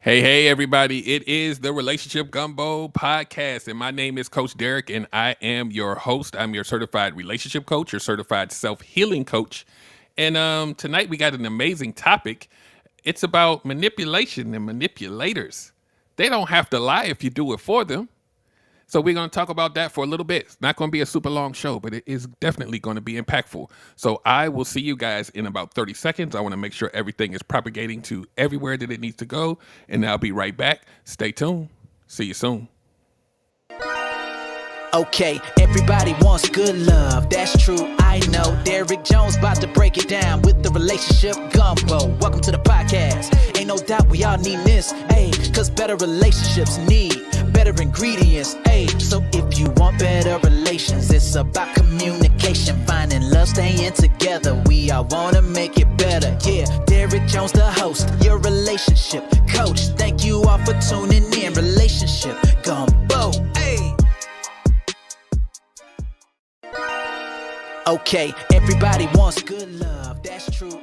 Hey, everybody. It is the Relationship Gumbo podcast, and my name is Coach Derek, and I am your host. I'm your certified relationship coach, your certified self healing coach. And tonight we got an amazing topic. It's about manipulation and manipulators. They don't have to lie if you do it for them. So we're going to talk about that for a little bit. It's not going to be a super long show, but it is definitely going to be impactful. So I will see you guys in about 30 seconds. I want to make sure everything is propagating to everywhere that it needs to go, and I'll be right back. Stay tuned. See you soon. Okay, everybody wants good love, that's true, I know. Derek Jones about to break it down with the Relationship Gumbo. Welcome to the podcast. Ain't no doubt we all need this, ayy, cause better relationships need better ingredients, ayy. So if you want better relations, it's about communication, finding love, staying together. We all wanna make it better, yeah. Derek Jones the host, your relationship coach. Thank you all for tuning in. Relationship Gumbo, ayy. Okay, everybody wants good love, that's true.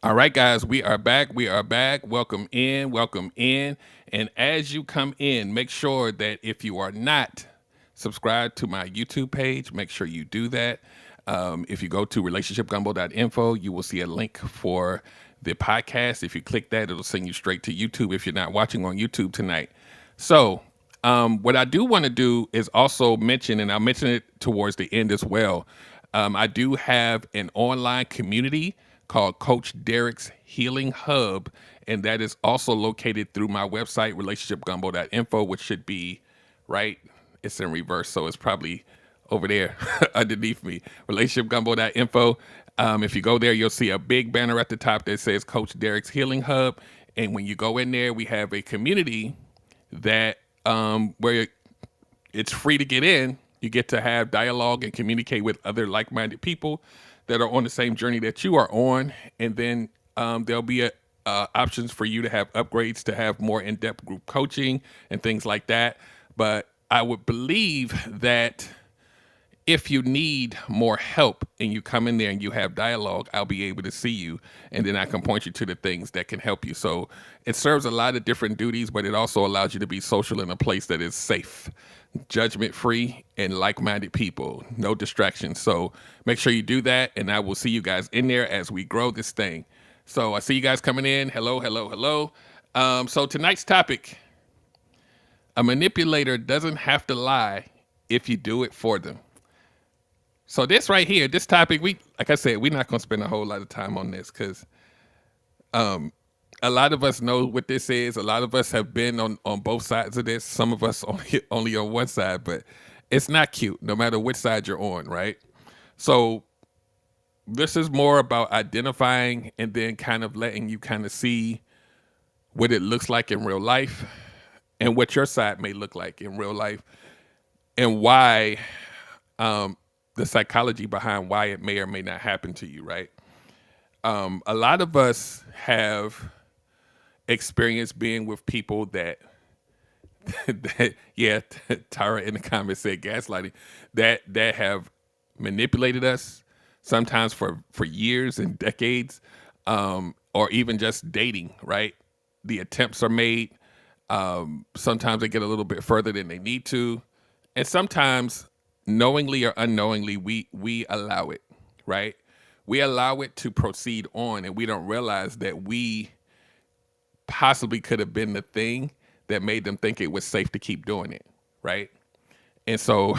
All right, guys, we are back. We are back. Welcome in. Welcome in. And as you come in, make sure that if you are not subscribed to my YouTube page, make sure you do that. If you go to relationshipgumbo.info, you will see a link for the podcast. If you click that, it'll send you straight to YouTube if you're not watching on YouTube tonight. So what I do want to do is also mention, and I'll mention it towards the end as well, I do have an online community called Coach Derek's Healing Hub, and that is also located through my website, relationshipgumbo.info, which should be right. It's in reverse, so it's probably over there underneath me, relationshipgumbo.info. If you go there, you'll see a big banner at the top that says Coach Derek's Healing Hub, and when you go in there, we have a community that where it's free to get in. You get to have dialogue and communicate with other like-minded people that are on the same journey that you are on. And then there'll be options for you to have upgrades, to have more in-depth group coaching and things like that. But I would believe that if you need more help and you come in there and you have dialogue, I'll be able to see you, and then I can point you to the things that can help you. So it serves a lot of different duties, but it also allows you to be social in a place that is safe, judgment-free, and like-minded people, no distractions. So make sure you do that, and I will see you guys in there as we grow this thing. So I see you guys coming in. Hello, hello, hello. So tonight's topic, a manipulator doesn't have to lie if you do it for them. So this right here, this topic, like I said, we're not going to spend a whole lot of time on this because a lot of us know what this is. A lot of us have been on both sides of this. Some of us only on one side, but it's not cute no matter which side you're on, right? So this is more about identifying and then kind of letting you kind of see what it looks like in real life and what your side may look like in real life and why the psychology behind why it may or may not happen to you, right? A lot of us have experienced being with people that yeah, Tara in the comments said gaslighting, that have manipulated us sometimes for years and decades, or even just dating, right? The attempts are made. Sometimes they get a little bit further than they need to. And sometimes knowingly or unknowingly, we allow it, right? We allow it to proceed on, and we don't realize that we possibly could have been the thing that made them think it was safe to keep doing it, right? And so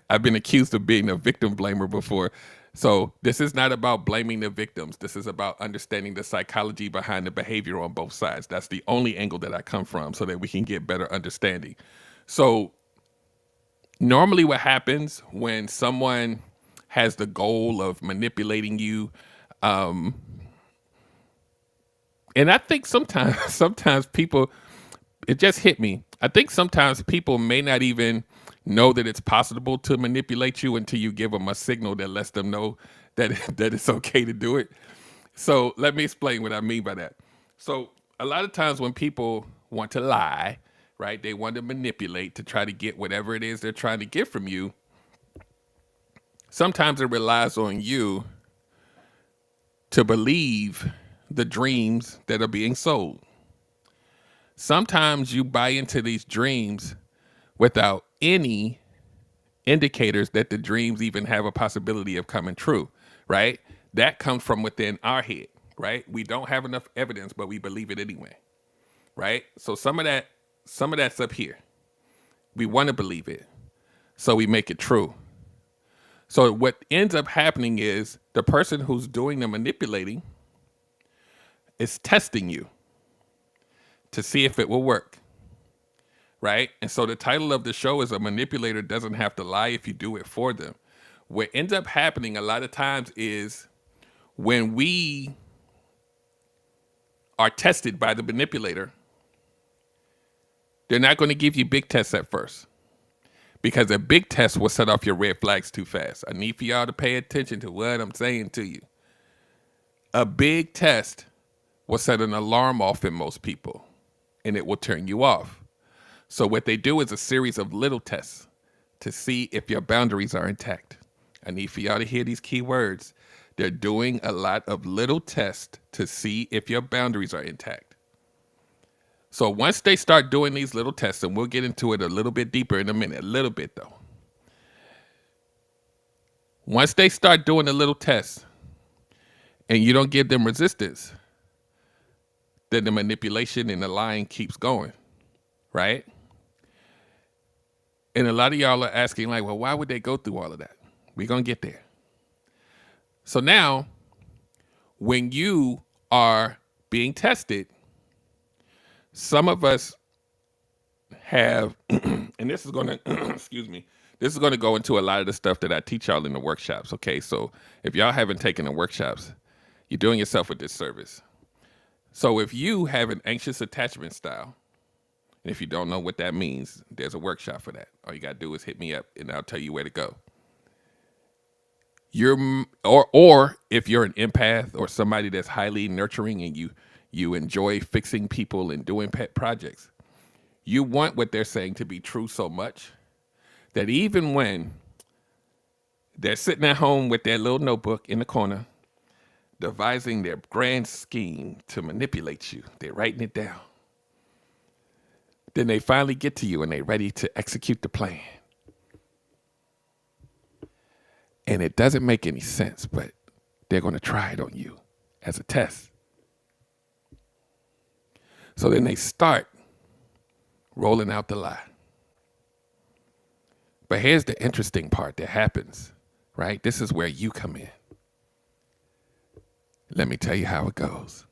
I've been accused of being a victim blamer before. So this is not about blaming the victims. This is about understanding the psychology behind the behavior on both sides. That's the only angle that I come from so that we can get better understanding. So normally what happens when someone has the goal of manipulating you, and I think sometimes people, it just hit me. I think sometimes people may not even know that it's possible to manipulate you until you give them a signal that lets them know that it's okay to do it. So let me explain what I mean by that. So a lot of times when people want to lie, right, they want to manipulate to try to get whatever it is they're trying to get from you. Sometimes it relies on you to believe the dreams that are being sold. Sometimes you buy into these dreams without any indicators that the dreams even have a possibility of coming true, right? That comes from within our head, right? We don't have enough evidence, but we believe it anyway, right? So some of that's up here. We want to believe it, so we make it true. So what ends up happening is the person who's doing the manipulating is testing you to see if it will work, right? And so the title of the show is A Manipulator Doesn't Have to Lie If You Do It For Them. What ends up happening a lot of times is when we are tested by the manipulator, they're not going to give you big tests at first because a big test will set off your red flags too fast. I need for y'all to pay attention to what I'm saying to you. A big test will set an alarm off in most people and it will turn you off. So what they do is a series of little tests to see if your boundaries are intact. I need for y'all to hear these key words. They're doing a lot of little tests to see if your boundaries are intact. So once they start doing these little tests, and we'll get into it a little bit deeper in a minute, a little bit though. Once they start doing the little tests and you don't give them resistance, then the manipulation and the lying keeps going, right? And a lot of y'all are asking like, well, why would they go through all of that? We're going to get there. So now, when you are being tested, some of us have, and this is going to, excuse me, this is going to go into a lot of the stuff that I teach y'all in the workshops, okay? So if y'all haven't taken the workshops, you're doing yourself a disservice. So if you have an anxious attachment style, and if you don't know what that means, there's a workshop for that. All you got to do is hit me up and I'll tell you where to go. Or if you're an empath or somebody that's highly nurturing and you enjoy fixing people and doing pet projects, you want what they're saying to be true so much that even when they're sitting at home with their little notebook in the corner, devising their grand scheme to manipulate you, they're writing it down. Then they finally get to you and they're ready to execute the plan. And it doesn't make any sense, but they're going to try it on you as a test. So then they start rolling out the lie. But here's the interesting part that happens, right? This is where you come in. Let me tell you how it goes.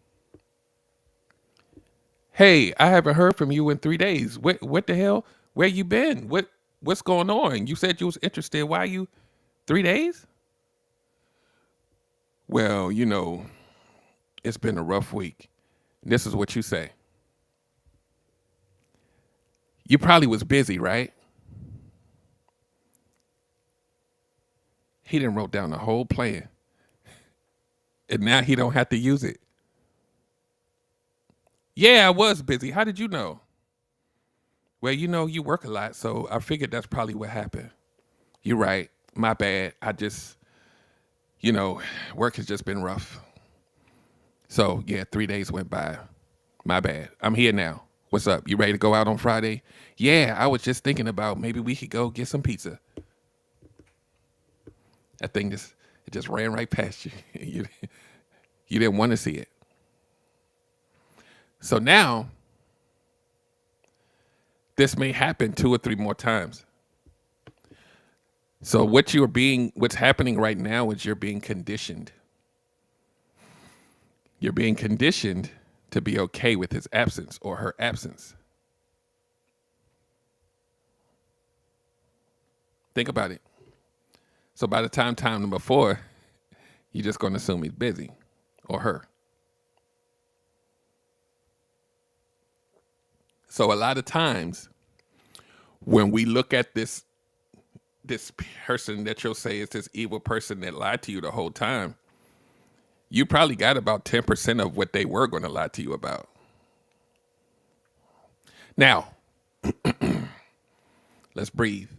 Hey, I haven't heard from you in 3 days. What the hell? Where you been? What's going on? You said you was interested. Why you 3 days? Well, it's been a rough week. This is what you say. You probably was busy, right? He done wrote down the whole plan. And now he don't have to use it. Yeah, I was busy. How did you know? Well, you work a lot, so I figured that's probably what happened. You're right. My bad. I just, work has just been rough. So, yeah, 3 days went by. My bad. I'm here now. What's up? You ready to go out on Friday? Yeah, I was just thinking about maybe we could go get some pizza. That thing it just ran right past you. You didn't want to see it. So now, this may happen 2 or 3 more times. So what's happening right now is you're being conditioned. You're being conditioned to be okay with his absence or her absence. Think about it. So by the time number 4, you're just going to assume he's busy or her. So a lot of times when we look at this person that you'll say is this evil person that lied to you the whole time, you probably got about 10% of what they were going to lie to you about. Now, let's breathe.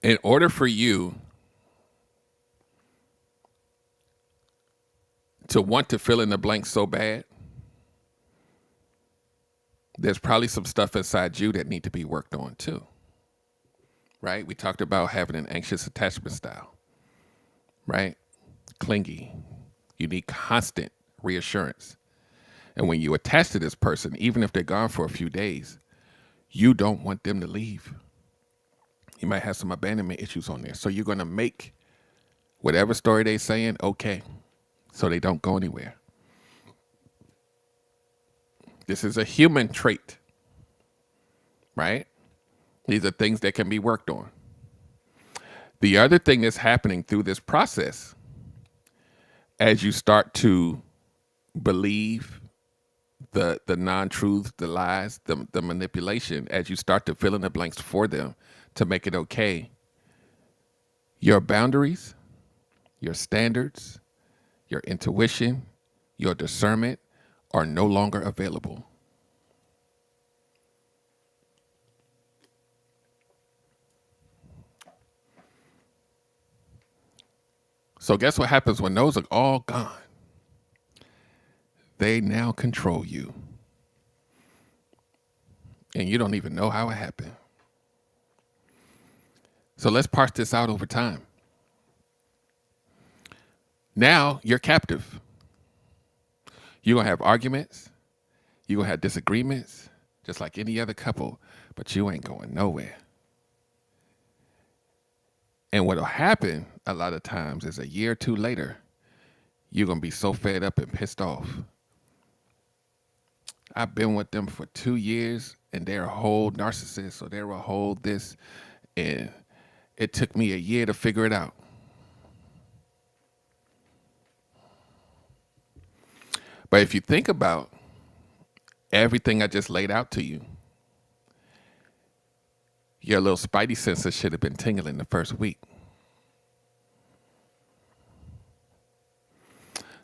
In order for you to want to fill in the blank so bad, there's probably some stuff inside you that need to be worked on too. Right? We talked about having an anxious attachment style, right? Clingy. You need constant reassurance. And when you attach to this person, even if they're gone for a few days, you don't want them to leave. You might have some abandonment issues on there. So you're going to make whatever story they're saying okay, so they don't go anywhere. This is a human trait, right? These are things that can be worked on. The other thing that's happening through this process, as you start to believe the non-truths, the lies, the manipulation, as you start to fill in the blanks for them to make it okay, your boundaries, your standards, your intuition, your discernment are no longer available. So guess what happens when those are all gone? They now control you. And you don't even know how it happened. So let's parse this out over time. Now you're captive. You're going to have arguments. You're going to have disagreements, just like any other couple, but you ain't going nowhere. And what'll happen a lot of times is a year or two later, you're going to be so fed up and pissed off. I've been with them for 2 years and they're a whole narcissist or they're a whole this, and it took me a year to figure it out. But if you think about everything I just laid out to you, your little spidey senses should have been tingling the first week.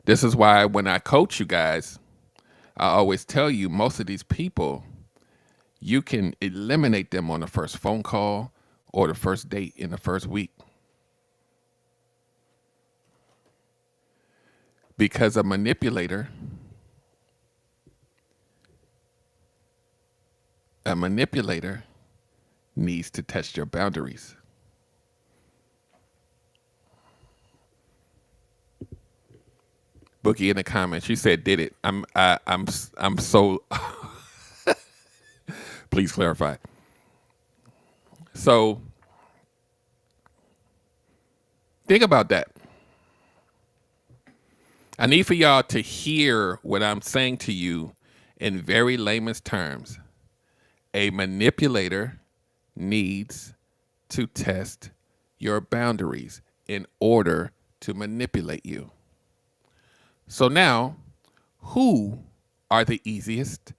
This is why when I coach you guys, I always tell you most of these people, you can eliminate them on the first phone call or the first date in the first week. Because a manipulator needs to test your boundaries. Bookie in the comments, she said, "Did it?" I'm so. Please clarify. So, think about that. I need for y'all to hear what I'm saying to you in very layman's terms. A manipulator needs to test your boundaries in order to manipulate you. So now, who are the easiest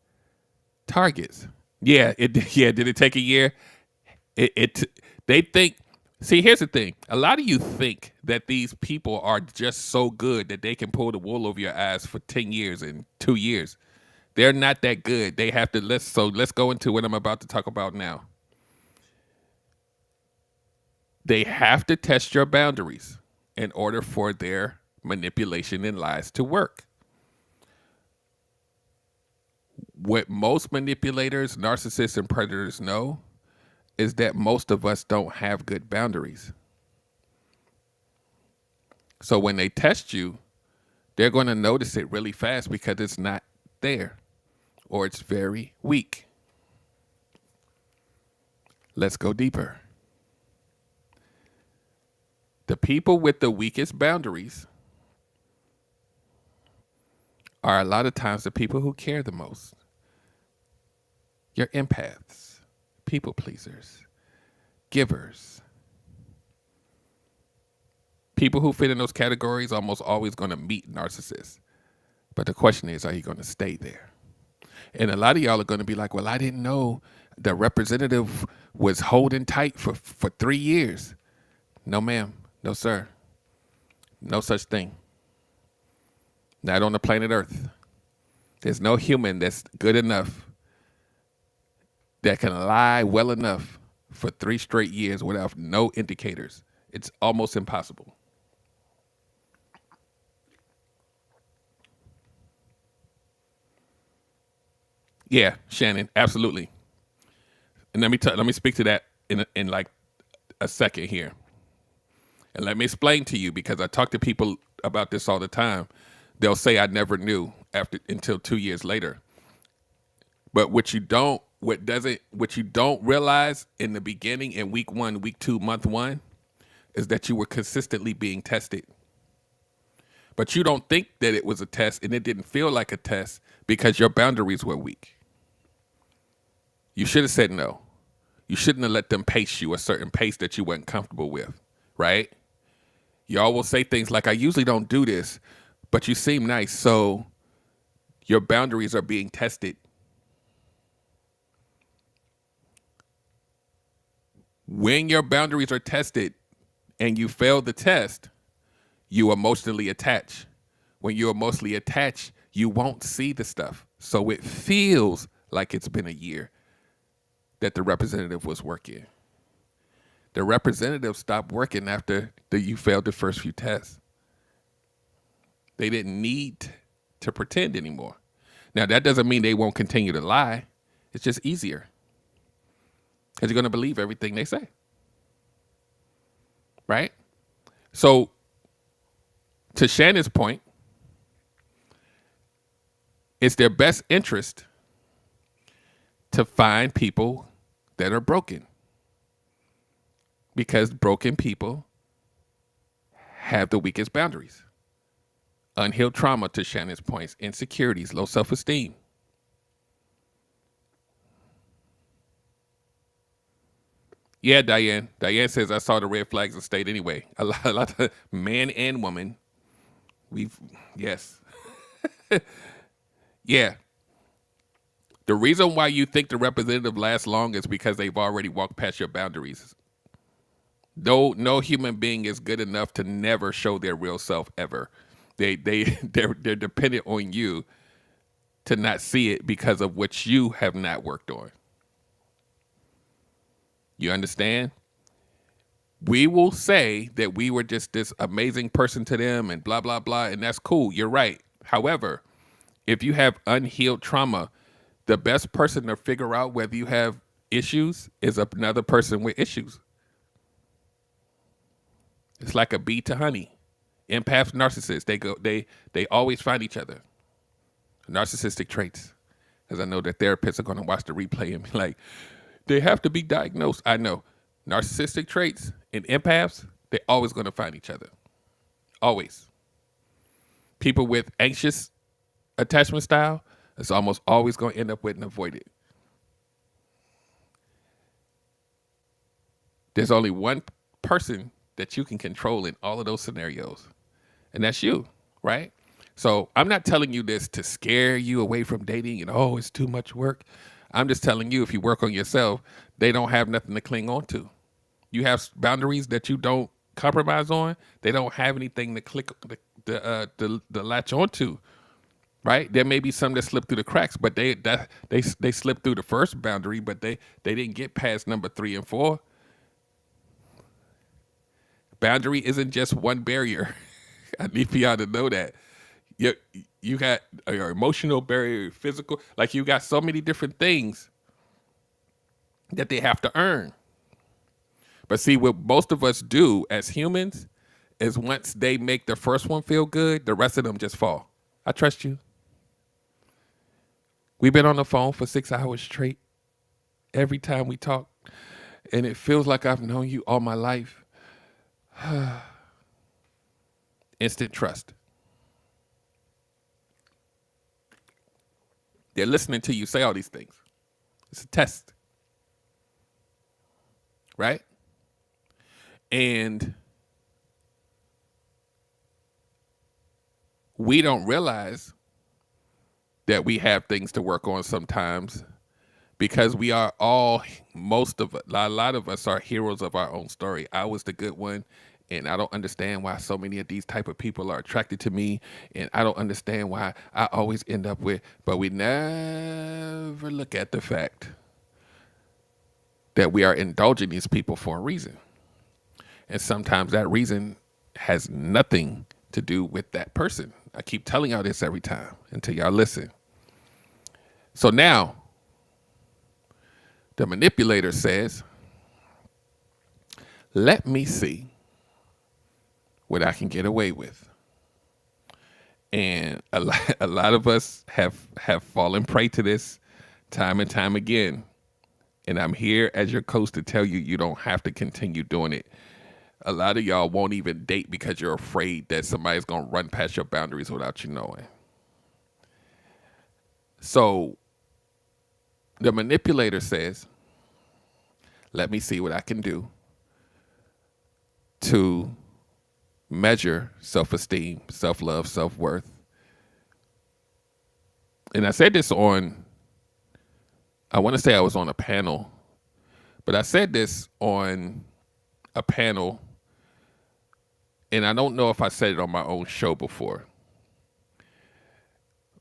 targets? Yeah, did it take a year? They think, see, here's the thing. A lot of you think that these people are just so good that they can pull the wool over your eyes for 10 years and 2 years. They're not that good. They have to, let's go into what I'm about to talk about now. They have to test your boundaries in order for their manipulation and lies to work. What most manipulators, narcissists, and predators know is that most of us don't have good boundaries. So when they test you, they're going to notice it really fast because it's not there or it's very weak. Let's go deeper. The people with the weakest boundaries are a lot of times the people who care the most. Your empaths, people pleasers, givers. People who fit in those categories almost always going to meet narcissists. But the question is, are you going to stay there? And a lot of y'all are going to be like, well, I didn't know the representative was holding tight for 3 years. No, ma'am. No, sir. No such thing. Not on the planet Earth. There's no human that's good enough that can lie well enough for 3 straight years without no indicators. It's almost impossible. Yeah, Shannon, absolutely. And let me speak to that in like a second here. And let me explain to you because I talk to people about this all the time. They'll say I never knew after until 2 years later. But what you don't realize in the beginning in week 1, week 2, month 1 is that you were consistently being tested. But you don't think that it was a test and it didn't feel like a test because your boundaries were weak. You should have said no. You shouldn't have let them pace you a certain pace that you weren't comfortable with, right? Y'all will say things like, I usually don't do this, but you seem nice, so your boundaries are being tested. When your boundaries are tested and you fail the test, you emotionally attach. When you're emotionally attached, you won't see the stuff. So it feels like it's been a year that the representative was working. The representative stopped working after you failed the first few tests. They didn't need to pretend anymore. Now, that doesn't mean they won't continue to lie. It's just easier because you're going to believe everything they say, right? So to Shannon's point, it's their best interest to find people that are broken because broken people have the weakest boundaries. Unhealed trauma, to Shannon's points, insecurities, low self-esteem. Yeah, Diane. Diane says, I saw the red flags and stayed anyway. A lot of man and woman. Yes. Yeah. The reason why you think the representative lasts long is because they've already walked past your boundaries. No human being is good enough to never show their real self ever. They're dependent on you to not see it because of what you have not worked on. You understand? We will say that we were just this amazing person to them and blah, blah, blah, and that's cool. You're right. However, if you have unhealed trauma, the best person to figure out whether you have issues is another person with issues. It's like a bee to honey. Empaths, narcissists, they always find each other. Narcissistic traits. Because I know that therapists are going to watch the replay and be like, they have to be diagnosed. I know. Narcissistic traits and empaths, they're always going to find each other. Always. People with anxious attachment style, it's almost always going to end up with an avoided. There's only one person that you can control in all of those scenarios, and that's you, right? So I'm not telling you this to scare you away from dating and, oh, it's too much work. I'm just telling you, if you work on yourself, they don't have nothing to cling on to. You have boundaries that you don't compromise on. They don't have anything to latch onto, right? There may be some that slip through the cracks, but they slipped through the first boundary, but they didn't get past number 3 and 4. Boundary isn't just one barrier. I need for y'all to know that. You got your emotional barrier, your physical, like you got so many different things that they have to earn. But see, what most of us do as humans is once they make the first one feel good, the rest of them just fall. I trust you. We've been on the phone for 6 hours straight every time we talk, and it feels like I've known you all my life. Instant trust. They're listening to you say all these things. It's a test. Right? And we don't realize that we have things to work on sometimes because we are all, a lot of us are heroes of our own story. I was the good one, and I don't understand why so many of these type of people are attracted to me, and I don't understand why I always end up with, but we never look at the fact that we are indulging these people for a reason. And sometimes that reason has nothing to do with that person. I keep telling y'all this every time until y'all listen. So now the manipulator says, let me see what I can get away with. And a lot of us have fallen prey to this time and time again. And I'm here as your coach to tell you you don't have to continue doing it. A lot of y'all won't even date because you're afraid that somebody's going to run past your boundaries without you knowing. So the manipulator says, let me see what I can do to measure self-esteem, self-love, self-worth. And I said this on, I want to say I was on a panel, but I said this on a panel, and I don't know if I said it on my own show before.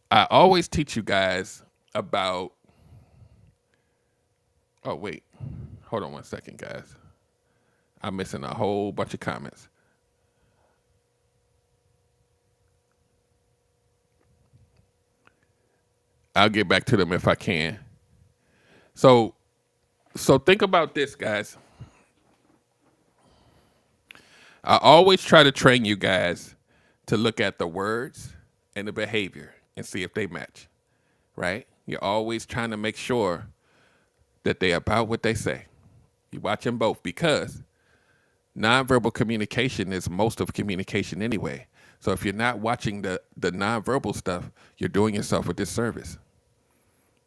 I always teach you guys about, oh, wait, hold on one second, guys. I'm missing a whole bunch of comments. I'll get back to them if I can. So think about this, guys. I always try to train you guys to look at the words and the behavior and see if they match, right? You're always trying to make sure that they're about what they say. You watch them both because nonverbal communication is most of communication anyway. So if you're not watching the nonverbal stuff, you're doing yourself a disservice.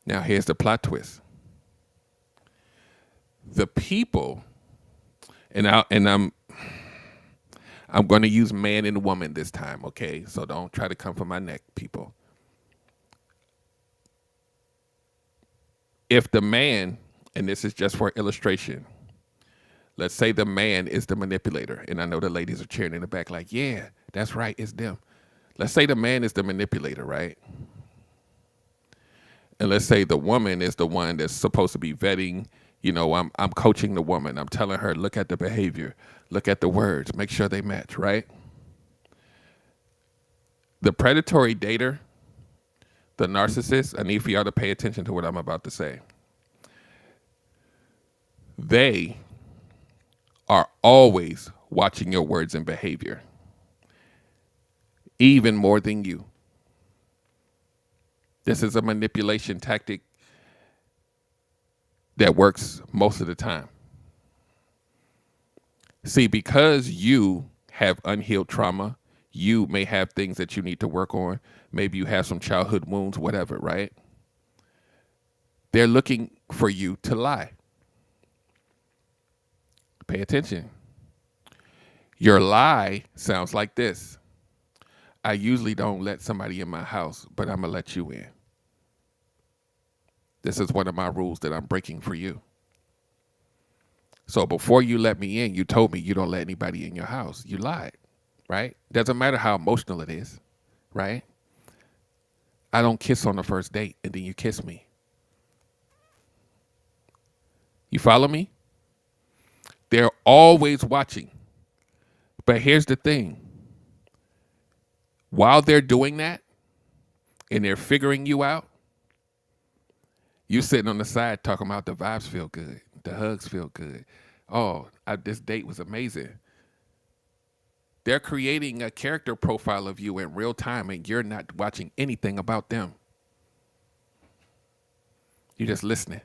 Now here's the plot twist. The people, and I'm going to use man and woman this time, okay? So don't try to come for my neck, people. If the man, and this is just for illustration, let's say the man is the manipulator, and I know the ladies are cheering in the back like, yeah, that's right, it's them. Let's say the man is the manipulator, right? And let's say the woman is the one that's supposed to be vetting. You know, I'm coaching the woman. I'm telling her, look at the behavior, look at the words, make sure they match, right? The predatory dater, the narcissist, I need for y'all to pay attention to what I'm about to say. They are always watching your words and behavior, even more than you. This is a manipulation tactic that works most of the time. See, because you have unhealed trauma, you may have things that you need to work on. Maybe you have some childhood wounds, whatever, right? They're looking for you to lie. Pay attention. Your lie sounds like this. I usually don't let somebody in my house, but I'm going to let you in. This is one of my rules that I'm breaking for you. So before you let me in, you told me you don't let anybody in your house. You lied, right? Doesn't matter how emotional it is, right? I don't kiss on the first date and then you kiss me. You follow me? They're always watching. But here's the thing. While they're doing that and they're figuring you out, you sitting on the side talking about the vibes feel good. The hugs feel good. Oh, this date was amazing. They're creating a character profile of you in real time and you're not watching anything about them. You're just listening.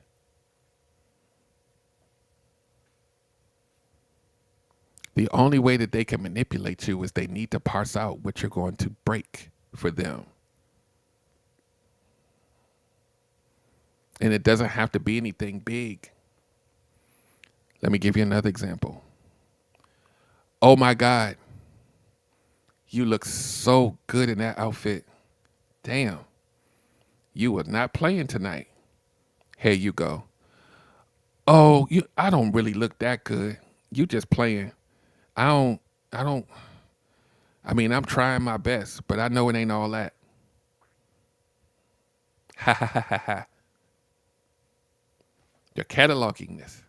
The only way that they can manipulate you is they need to parse out what you're going to break for them. And it doesn't have to be anything big. Let me give you another example. Oh my God, you look so good in that outfit. Damn, you were not playing tonight. Here you go. Oh, I don't really look that good. You just playing. I mean, I'm trying my best, but I know it ain't all that. Ha ha ha ha ha. You're cataloging this.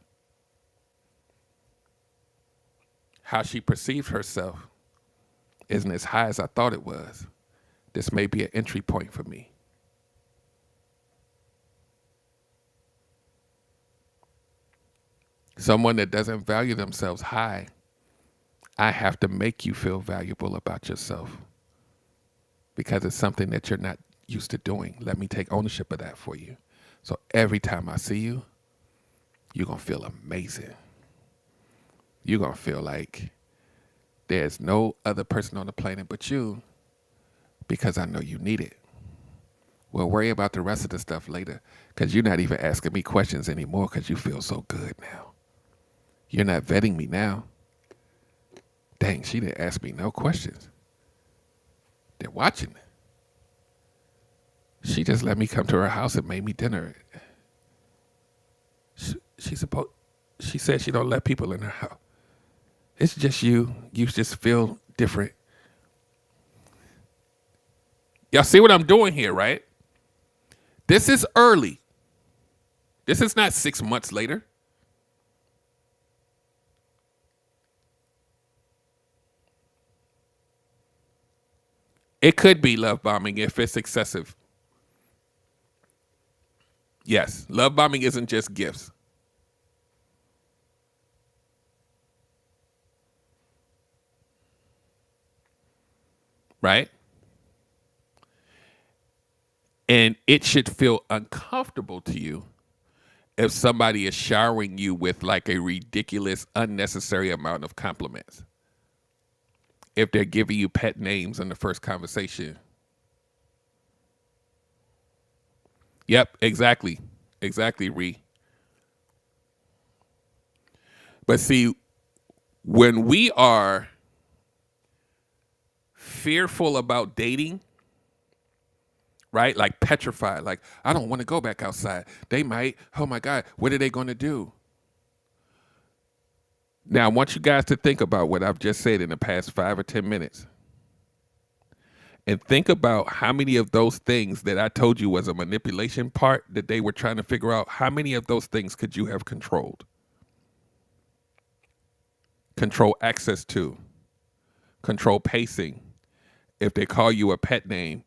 How she perceived herself isn't as high as I thought it was. This may be an entry point for me. Someone that doesn't value themselves high, I have to make you feel valuable about yourself because it's something that you're not used to doing. Let me take ownership of that for you. So every time I see you, you're going to feel amazing. You're going to feel like there's no other person on the planet but you because I know you need it. We'll worry about the rest of the stuff later because you're not even asking me questions anymore because you feel so good now. You're not vetting me now. Dang, she didn't ask me no questions. They're watching. She just let me come to her house and made me dinner. She said she don't let people in her house. It's just you. You just feel different. Y'all see what I'm doing here, right? This is early. This is not 6 months later. It could be love bombing if it's excessive. Yes, love bombing isn't just gifts. Right? And it should feel uncomfortable to you if somebody is showering you with like a ridiculous, unnecessary amount of compliments. If they're giving you pet names in the first conversation. Yep, exactly. Exactly, Ree. But see, when we are fearful about dating, right? Like petrified, like, I don't want to go back outside. They might, oh my God, what are they going to do? Now, I want you guys to think about what I've just said in the past 5 or 10 minutes. And think about how many of those things that I told you was a manipulation part that they were trying to figure out, how many of those things could you have controlled? Control access to, control pacing. If they call you a pet name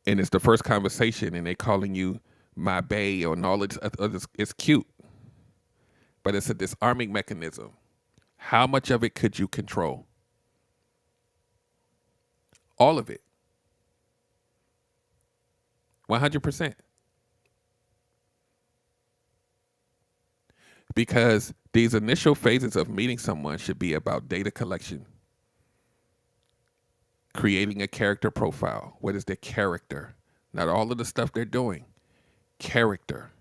and it's the first conversation and they calling you my bae or all this others, it's cute, but it's a disarming mechanism. How much of it could you control? All of it. 100%. Because these initial phases of meeting someone should be about data collection, creating a character profile. What is their character? Not all of the stuff they're doing. Character,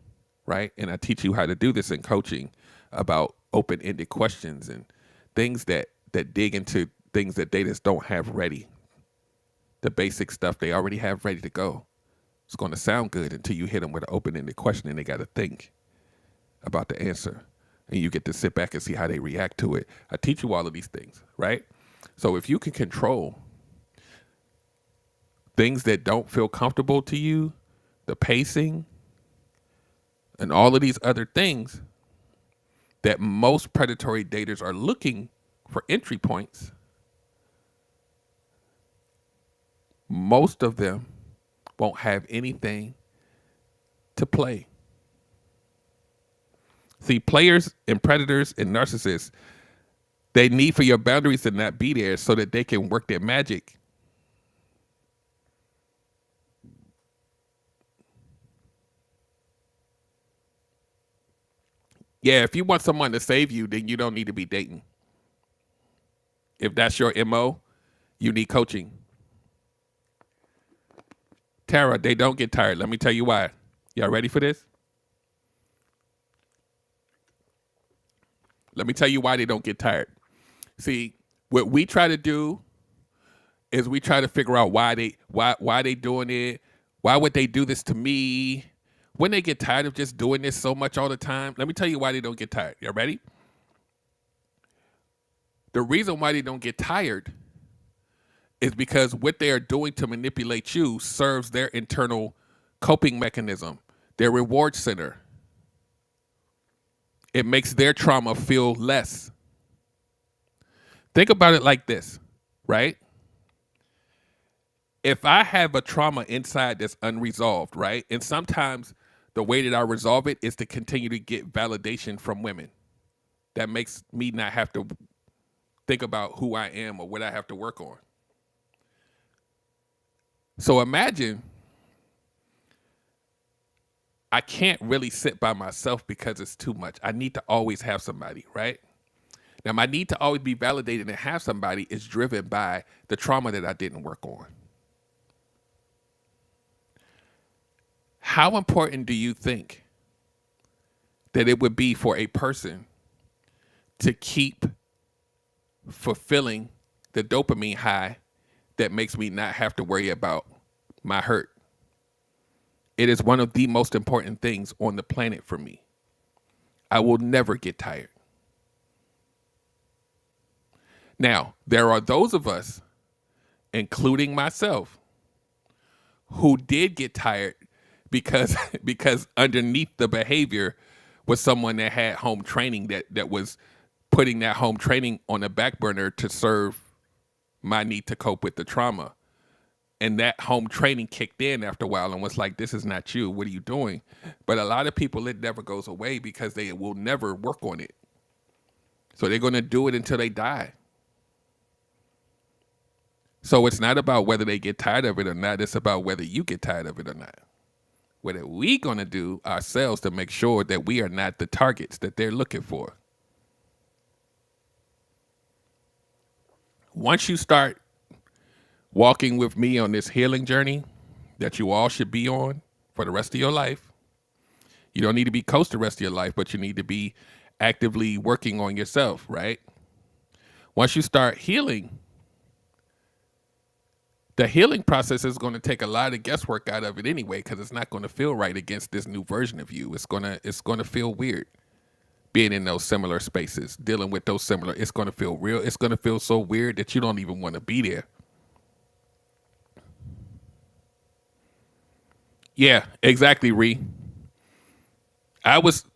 right? And I teach you how to do this in coaching about open-ended questions and things that dig into things that they just don't have ready. The basic stuff they already have ready to go. It's going to sound good until you hit them with an open-ended question and they got to think about the answer. And you get to sit back and see how they react to it. I teach you all of these things, right? So if you can control things that don't feel comfortable to you, the pacing, and all of these other things that most predatory daters are looking for entry points, most of them won't have anything to play. See, players and predators and narcissists, they need for your boundaries to not be there so that they can work their magic. Yeah, if you want someone to save you, then you don't need to be dating. If that's your MO, you need coaching. Tara, they don't get tired. Let me tell you why. Y'all ready for this? Let me tell you why they don't get tired. See, what we try to do is we try to figure out why they doing it. Why would they do this to me? When they get tired of just doing this so much all the time, let me tell you why they don't get tired. Y'all ready? The reason why they don't get tired is because what they are doing to manipulate you serves their internal coping mechanism, their reward center. It makes their trauma feel less. Think about it like this, right? If I have a trauma inside that's unresolved, right? And sometimes the way that I resolve it is to continue to get validation from women. That makes me not have to think about who I am or what I have to work on. So imagine I can't really sit by myself because it's too much. I need to always have somebody, right? Now, my need to always be validated and have somebody is driven by the trauma that I didn't work on. How important do you think that it would be for a person to keep fulfilling the dopamine high that makes me not have to worry about my hurt? It is one of the most important things on the planet for me. I will never get tired. Now, there are those of us, including myself, who did get tired because because underneath the behavior was someone that had home training that was putting that home training on the back burner to serve my need to cope with the trauma. And that home training kicked in after a while and was like, this is not you. What are you doing? But a lot of people, it never goes away because they will never work on it. So they're going to do it until they die. So it's not about whether they get tired of it or not. It's about whether you get tired of it or not. What are we going to do ourselves to make sure that we are not the targets that they're looking for? Once you start walking with me on this healing journey that you all should be on for the rest of your life, you don't need to be coached the rest of your life, but you need to be actively working on yourself, right? Once you start healing, the healing process is going to take a lot of guesswork out of it anyway, because it's not going to feel right against this new version of you. It's going to feel weird being in those similar spaces, dealing with those similar. It's going to feel real. It's going to feel so weird that you don't even want to be there. Yeah, exactly, Ree. I was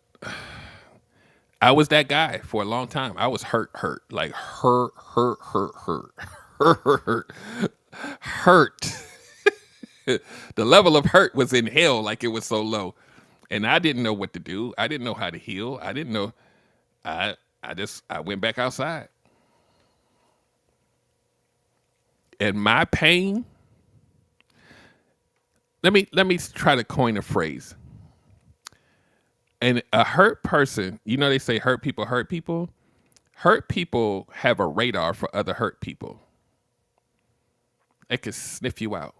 that guy for a long time. I was hurt, like hurt. The level of hurt was in hell, like it was so low. And I didn't know what to do. I didn't know how to heal. I didn't know. I went back outside. And my pain, let me try to coin a phrase. And a hurt person, you know they say hurt people hurt people. Hurt people have a radar for other hurt people. It can sniff you out.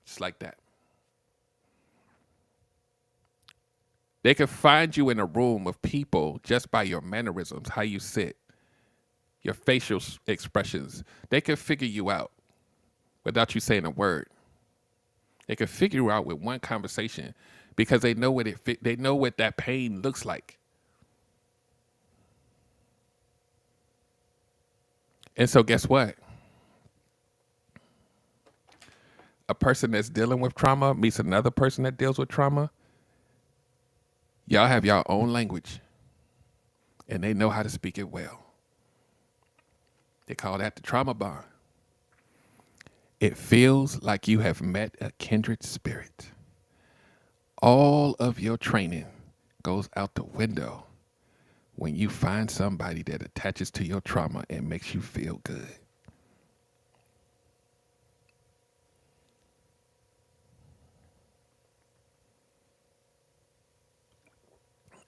Just like that. They can find you in a room of people just by your mannerisms, how you sit, your facial expressions. They can figure you out without you saying a word. They can figure you out with one conversation because they know they know what that pain looks like. And so guess what? A person that's dealing with trauma meets another person that deals with trauma. Y'all have your own language, and they know how to speak it well. They call that the trauma bond. It feels like you have met a kindred spirit. All of your training goes out the window when you find somebody that attaches to your trauma and makes you feel good.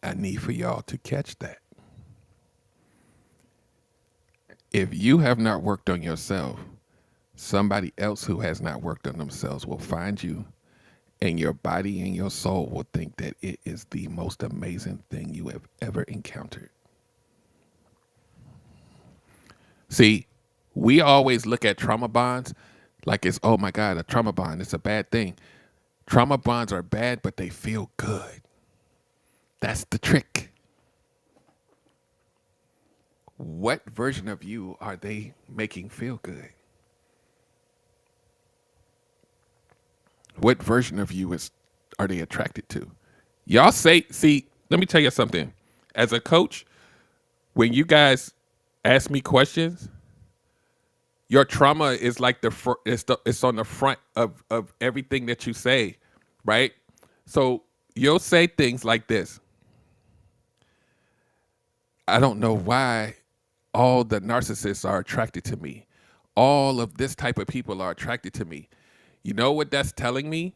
I need for y'all to catch that. If you have not worked on yourself, somebody else who has not worked on themselves will find you, and your body and your soul will think that it is the most amazing thing you have ever encountered. See, we always look at trauma bonds like it's, oh my God, a trauma bond, it's a bad thing. Trauma bonds are bad, but they feel good. That's the trick. What version of you are they making feel good? What version of you are they attracted to? Y'all say, see, let me tell you something. As a coach, when you guys ask me questions, your trauma is like it's on the front of everything that you say, right? So you'll say things like this: I don't know why all the narcissists are attracted to me. All of this type of people are attracted to me. You know what that's telling me?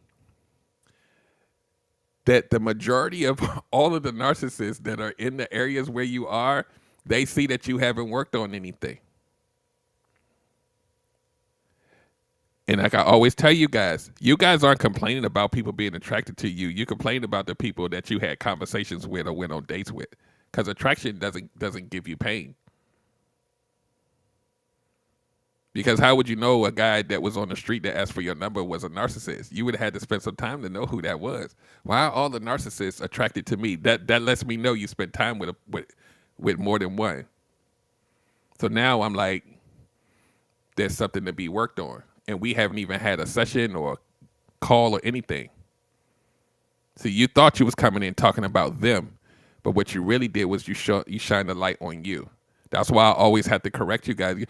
That the majority of all of the narcissists that are in the areas where you are, they see that you haven't worked on anything. And like I always tell you guys aren't complaining about people being attracted to you. You complain about the people that you had conversations with or went on dates with. Because attraction doesn't give you pain. Because how would you know a guy that was on the street that asked for your number was a narcissist? You would have had to spend some time to know who that was. Why are all the narcissists attracted to me? That lets me know you spent time with more than one. So now I'm like, there's something to be worked on. And we haven't even had a session or call or anything. So you thought you was coming in talking about them, but what you really did was you shine the light on you. That's why I always have to correct you guys.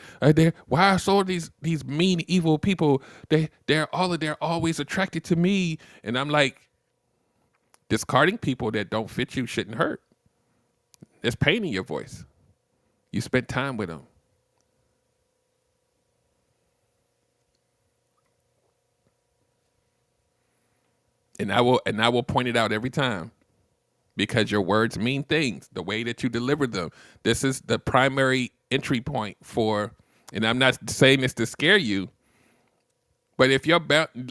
Why are so these mean, evil people? They're always attracted to me, and I'm like, discarding people that don't fit you shouldn't hurt. There's pain in your voice. You spent time with them. And I will point it out every time. Because your words mean things, the way that you deliver them. This is the primary entry point for, and I'm not saying this to scare you, but if you're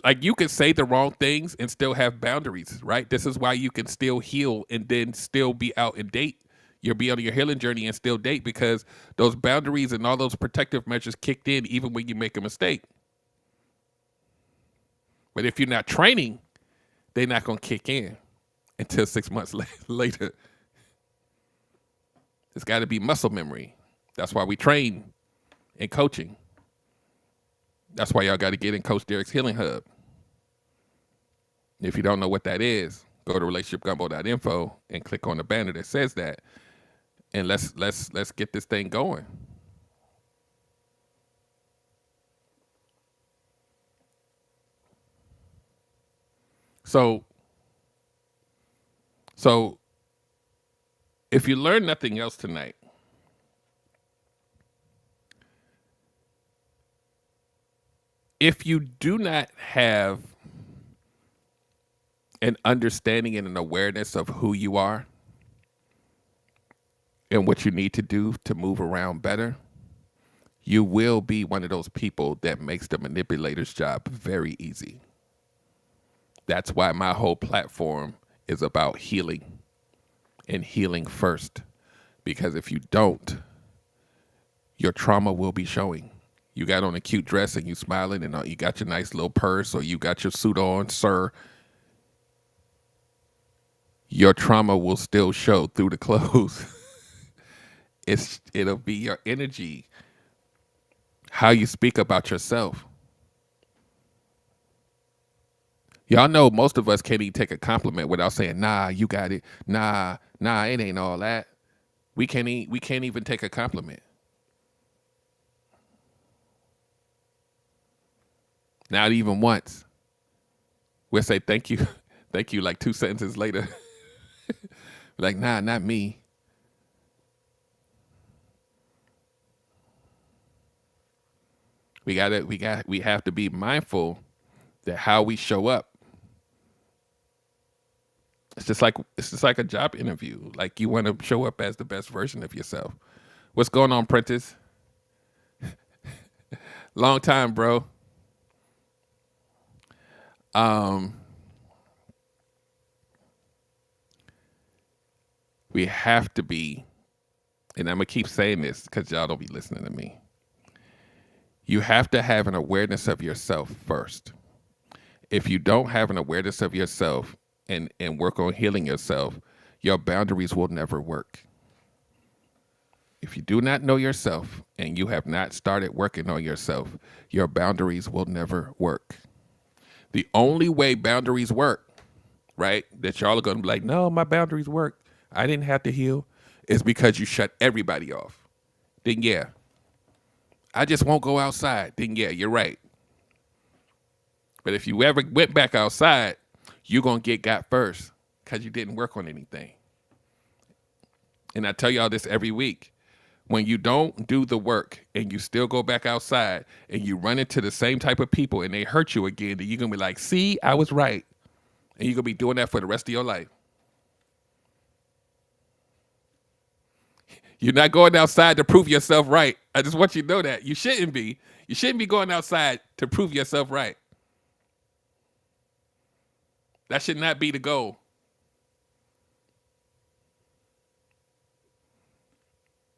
like, you can say the wrong things and still have boundaries, right? This is why you can still heal and then still be out and date. You'll be on your healing journey and still date because those boundaries and all those protective measures kicked in even when you make a mistake. But if you're not training, they're not going to kick in until 6 months later. It's got to be muscle memory. That's why we train in coaching. That's why y'all got to get in Coach Derek's Healing Hub. If you don't know what that is, go to relationshipgumbo.info and click on the banner that says that, and let's get this thing going. So if you learn nothing else tonight, if you do not have an understanding and an awareness of who you are and what you need to do to move around better, you will be one of those people that makes the manipulator's job very easy. That's why my whole platform is about healing and healing first. Because if you don't, your trauma will be showing. You got on a cute dress and you smiling and you got your nice little purse or you got your suit on, sir. Your trauma will still show through the clothes. It'll be your energy, how you speak about yourself. Y'all know most of us can't even take a compliment without saying, nah, you got it. Nah, it ain't all that. We can't even take a compliment. Not even once. We'll say thank you like 2 sentences later. Like, nah, not me. We have to be mindful that how we show up. It's just like a job interview. Like, you want to show up as the best version of yourself. What's going on, Prentice? Long time, bro. We have to be, and I'm going to keep saying this because y'all don't be listening to me. You have to have an awareness of yourself first. If you don't have an awareness of yourself and work on healing yourself, your boundaries will never work. If you do not know yourself and you have not started working on yourself, your boundaries will never work. The only way boundaries work, right, that y'all are going to be like, no, my boundaries work, I didn't have to heal, is because you shut everybody off. Then yeah. I just won't go outside. Then yeah, you're right. But if you ever went back outside, you're going to get got first because you didn't work on anything. And I tell y'all this every week. When you don't do the work and you still go back outside and you run into the same type of people and they hurt you again, then you're going to be like, see, I was right. And you're going to be doing that for the rest of your life. You're not going outside to prove yourself right. I just want you to know that. You shouldn't be. You shouldn't be going outside to prove yourself right. That should not be the goal.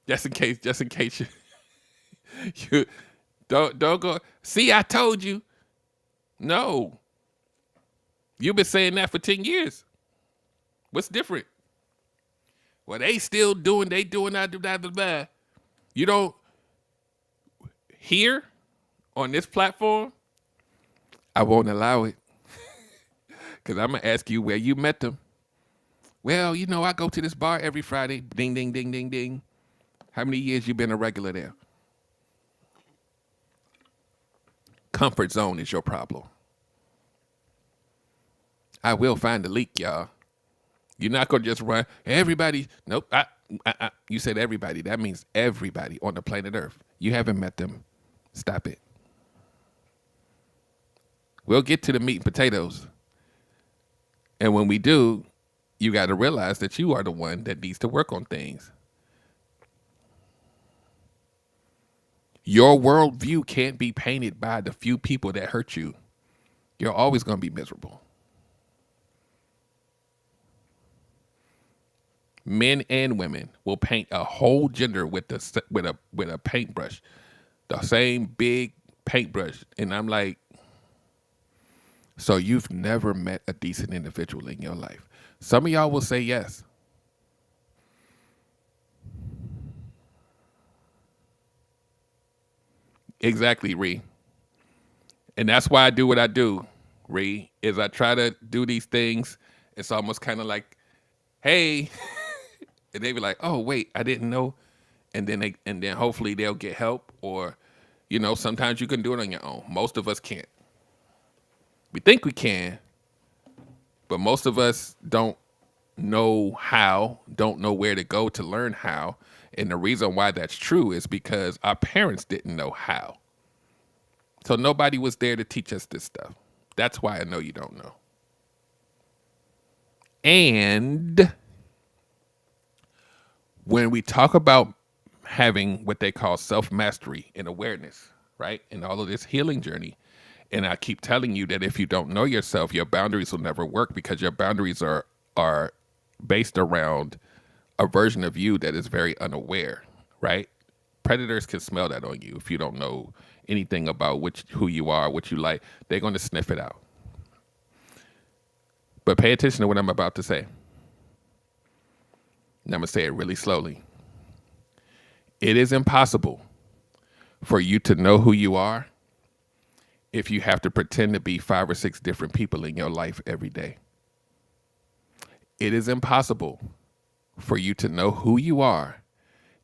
Just in case you don't go. See, I told you. No. You've been saying that for 10 years. What's different? Well, they still doing, that. You don't hear on this platform, I won't allow it. Because I'm going to ask you where you met them. Well, I go to this bar every Friday. Ding, ding, ding, ding, ding. How many years you been a regular there? Comfort zone is your problem. I will find the leak, y'all. You're not going to just run. Everybody. Nope. You said everybody. That means everybody on the planet Earth. You haven't met them. Stop it. We'll get to the meat and potatoes. And when we do, you got to realize that you are the one that needs to work on things. Your worldview can't be painted by the few people that hurt you. You're always going to be miserable. Men and women will paint a whole gender with a paintbrush, the same big paintbrush, and I'm like, so you've never met a decent individual in your life. Some of y'all will say yes. Exactly, Ree. And that's why I do what I do, Ree, is I try to do these things. It's almost kind of like, hey, and they be like, oh, wait, I didn't know. And then hopefully they'll get help, or, sometimes you can do it on your own. Most of us can't. We think we can, but most of us don't know how, don't know where to go to learn how. And the reason why that's true is because our parents didn't know how. So nobody was there to teach us this stuff. That's why I know you don't know. And when we talk about having what they call self-mastery and awareness, right? And all of this healing journey, and I keep telling you that if you don't know yourself, your boundaries will never work, because your boundaries are based around a version of you that is very unaware, right? Predators can smell that on you. If you don't know anything about who you are, what you like, they're going to sniff it out. But pay attention to what I'm about to say. And I'm going to say it really slowly. It is impossible for you to know who you are if you have to pretend to be 5 or 6 different people in your life every day. It is impossible for you to know who you are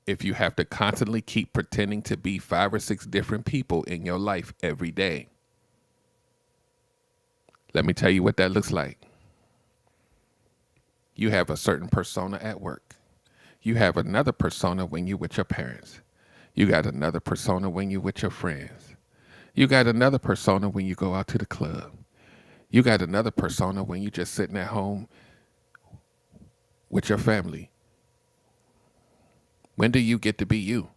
if you have to constantly keep pretending to be 5 or 6 different people in your life every day. Let me tell you what that looks like. You have a certain persona at work. You have another persona when you're with your parents. You got another persona when you're with your friends. You got another persona when you go out to the club. You got another persona when you're just sitting at home with your family. When do you get to be you?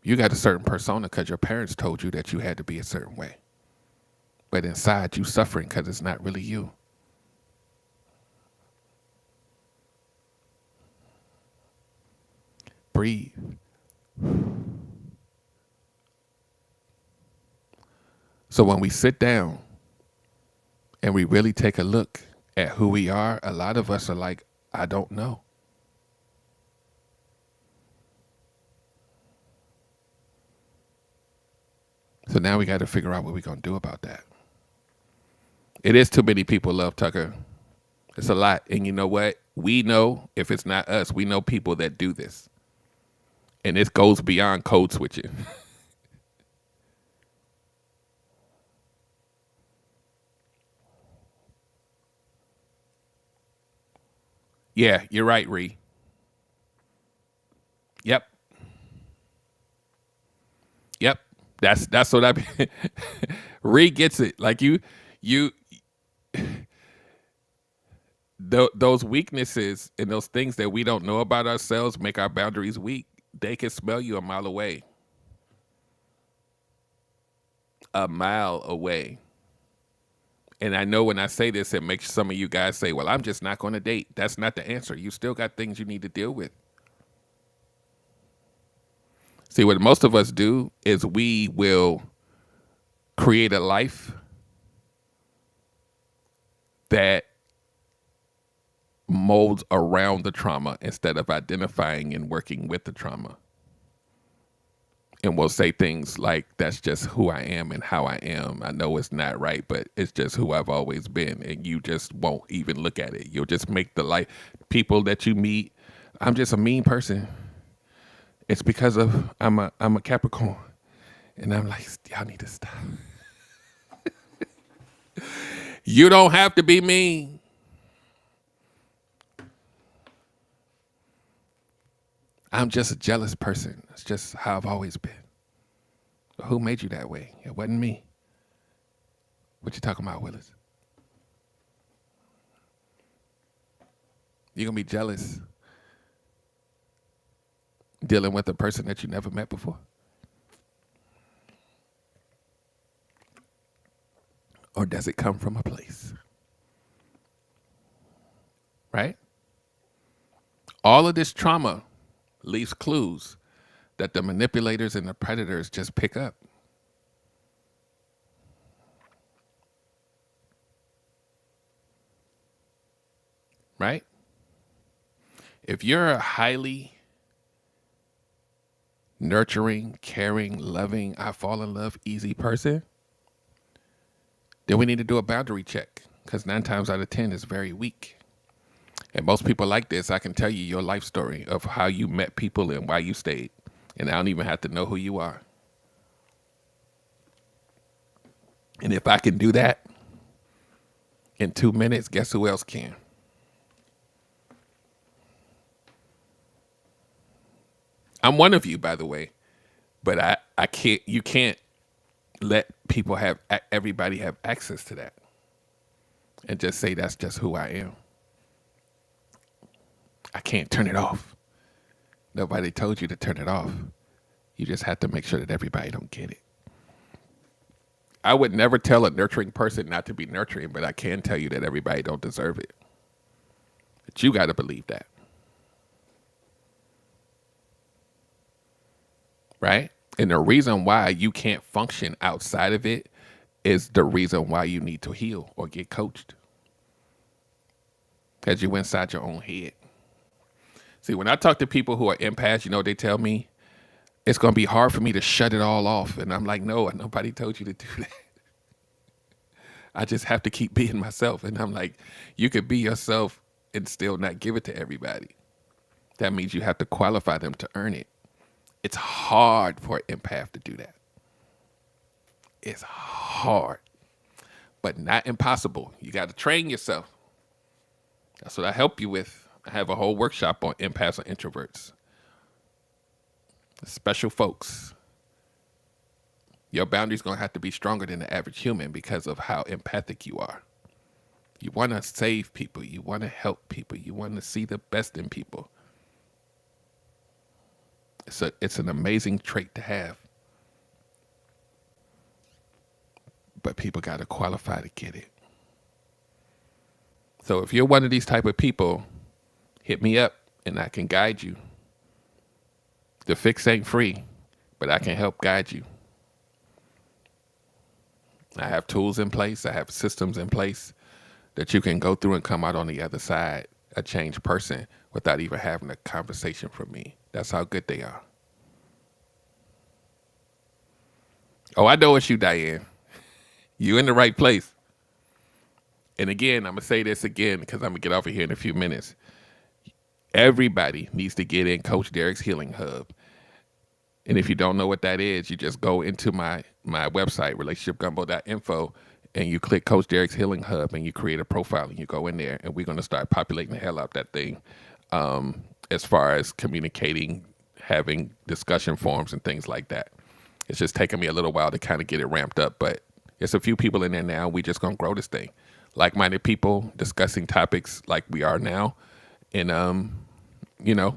You got a certain persona because your parents told you that you had to be a certain way. But inside you suffering because it's not really you. Breathe. So when we sit down and we really take a look at who we are, a lot of us are like, I don't know. So now we got to figure out what we're going to do about that. It is too many people, Love Tucker. It's a lot. And you know what? We know, if it's not us, we know people that do this. And this goes beyond code switching. Yeah, you're right, Ree. Yep. Yep. That's what I Ree gets it. Like you those weaknesses and those things that we don't know about ourselves make our boundaries weak. They can smell you a mile away. A mile away. And I know when I say this, it makes some of you guys say, well, I'm just not going to date. That's not the answer. You still got things you need to deal with. See, what most of us do is we will create a life that molds around the trauma instead of identifying and working with the trauma. And we'll say things like, that's just who I am and how I am. I know it's not right, but it's just who I've always been. And you just won't even look at it. You'll just make the life, people that you meet, I'm just a mean person. It's because of I'm a Capricorn. And I'm like, y'all need to stop. You don't have to be mean. I'm just a jealous person. It's just how I've always been. Who made you that way? It wasn't me. What you talking about, Willis? You're going to be jealous dealing with a person that you never met before? Or does it come from a place? Right? All of this trauma leaves clues that the manipulators and the predators just pick up. Right? If you're a highly nurturing, caring, loving, I fall in love easy person, then we need to do a boundary check, because 9 times out of 10 is very weak. And most people like this, I can tell you your life story of how you met people and why you stayed. And I don't even have to know who you are. And if I can do that in 2 minutes, guess who else can? I'm one of you, by the way. But I can't, you can't let people have, everybody have access to that. And just say that's just who I am. I can't turn it off. Nobody told you to turn it off. You just have to make sure that everybody don't get it. I would never tell a nurturing person not to be nurturing, but I can tell you that everybody don't deserve it. But you got to believe that. Right? And the reason why you can't function outside of it is the reason why you need to heal or get coached. Because you inside your own head. See, when I talk to people who are empaths, you know, they tell me it's going to be hard for me to shut it all off. And I'm like, no, nobody told you to do that. I just have to keep being myself. And I'm like, you could be yourself and still not give it to everybody. That means you have to qualify them to earn it. It's hard for an empath to do that. It's hard, but not impossible. You got to train yourself. That's what I help you with. I have a whole workshop on empaths and introverts. Special folks. Your boundaries going to have to be stronger than the average human because of how empathic you are. You want to save people. You want to help people. You want to see the best in people. It's an amazing trait to have. But people got to qualify to get it. So if you're one of these type of people, hit me up and I can guide you. The fix ain't free, but I can help guide you. I have tools in place. I have systems in place that you can go through and come out on the other side a changed person without even having a conversation from me. That's how good they are. Oh, I know it's you, Diane. You in the right place. And again, I'm going to say this again because I'm going to get off of here in a few minutes. Everybody needs to get in Coach Derek's Healing Hub. And if you don't know what that is, you just go into my website, relationshipgumbo.info, and you click Coach Derek's Healing Hub and you create a profile and you go in there, and we're going to start populating the hell out that thing, as far as communicating, having discussion forums and things like that. It's just taken me a little while to kind of get it ramped up, but there's a few people in there now. We just going to grow this thing. Like-minded people discussing topics like we are now. And,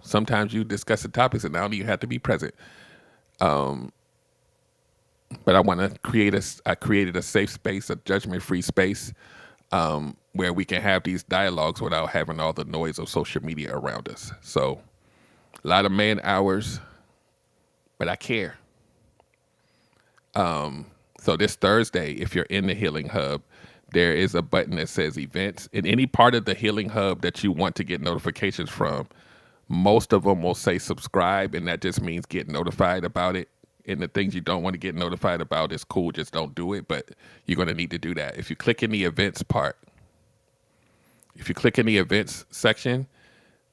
sometimes you discuss the topics and now you have to be present. But I want to I created a safe space, a judgment-free space, where we can have these dialogues without having all the noise of social media around us. So a lot of man hours, but I care. So this Thursday, if you're in the Healing Hub, there is a button that says events. In any part of the Healing Hub that you want to get notifications from, most of them will say subscribe, and that just means get notified about it. And the things you don't want to get notified about is cool, just don't do it, but you're going to need to do that. If you click in the events part, if you click in the events section,